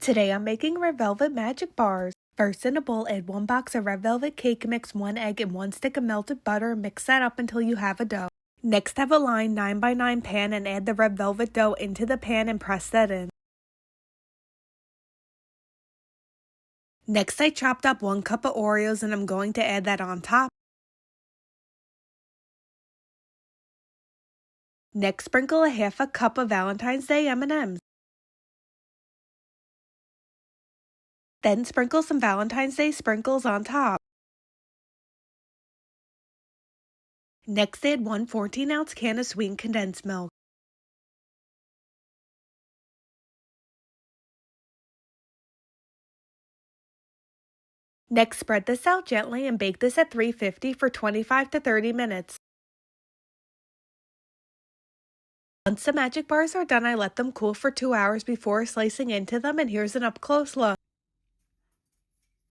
Today I'm making red velvet magic bars. First, in a bowl, add 1 box of red velvet cake mix, 1 egg, and 1 stick of melted butter. Mix that up until you have a dough. Next, have a lined 9x9 pan and add the red velvet dough into the pan and press that in. Next, I chopped up 1 cup of Oreos and I'm going to add that on top. Next, sprinkle a half a cup of Valentine's Day M&Ms. Then sprinkle some Valentine's Day sprinkles on top. Next, add 1 14-ounce can of sweetened condensed milk. Next, spread this out gently and bake this at 350 for 25 to 30 minutes. Once the magic bars are done, I let them cool for 2 hours before slicing into them, and here's an up-close look.